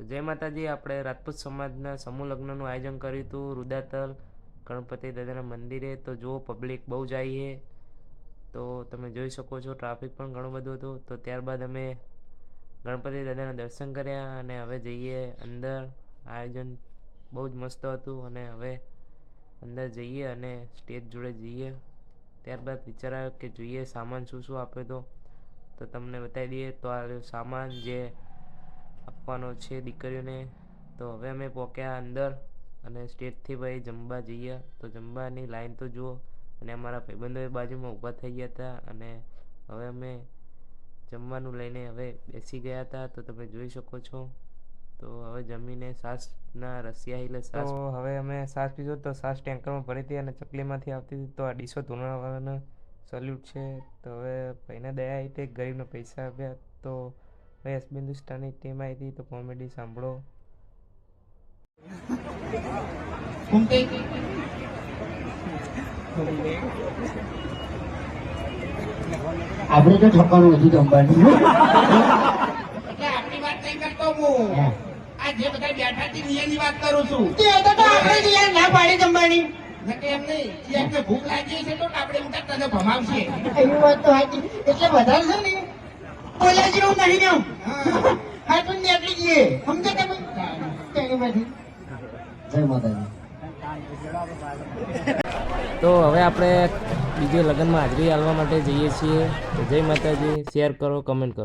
જય માતાજી. આપણે રાજપૂત સમાજના સમૂહ લગ્નનું આયોજન કર્યું હતું રુદાતલ ગણપતિ દાદાના મંદિરે. તો જો પબ્લિક બહુ જાય છે, તો તમે જોઈ શકો છો ટ્રાફિક પણ ઘણું બધું હતું. તો ત્યારબાદ અમે ગણપતિ દાદાના દર્શન કર્યા અને હવે જઈએ અંદર. આયોજન બહુ જ મસ્ત હતું અને હવે અંદર જઈએ અને સ્ટેજ જોડે જઈએ. ત્યારબાદ વિચાર આવ્યો કે જોઈએ સામાન શું શું આપે તો તમને બતાવી દઈએ. તો આ સામાન જે આપવાનો છે દીકરીઓને. તો હવે અમે પહોંચ્યા અંદર અને સ્ટેજથી ભાઈ જમવા જઈએ. તો જમવાની લાઈન તો જુઓ. અને અમારા ભાઈબંધો બાજુમાં ઊભા થઈ ગયા હતા અને હવે અમે જમવાનું લઈને હવે બેસી ગયા હતા. તો તમે જોઈ શકો છો. તો હવે જમીને છાશના રસિયા એટલે છાશ. તો હવે અમે છાશ પીધો. તો છાશ ટેન્કરમાં ભરી હતી અને ચકલીમાંથી આવતી હતી. તો આ ડીશો ધોનાવાળાનો સલ્યુટ છે. તો હવે ભાઈને દયા આવી હતી, ગરીબને પૈસા આપ્યા. તો ભાઈ હિન્દુસ્તાની ટીમ આવી હતી. તો કોમેડી સાંભળો. આપણે તો ઠકાણું હતું જમવાનું. એટલે આપણી વાત નહીં કરતો હું. આ જે બધા બેઠા છે નિયમની વાત કરું છું. તે તો આપણે જ યાર ના પાડી જમવાની. નકે એમ નહીં. જે એમને ભૂખ લાગી છે તો આપણે ઉઠા તને ભમાવશે. એવી વાત તો સાચી. એટલે વધારે છે ને બોલ્યા જેવું નહીં ને. હા તો નીકળી જઈએ. સમજે તમે તેની જય માતાજી. તો હવે આપણે બીજે લગ્નમાં હાજરી આપવા માટે જઈએ છીએ. તો જય માતાજી. શેર કરો, કમેન્ટ કરો.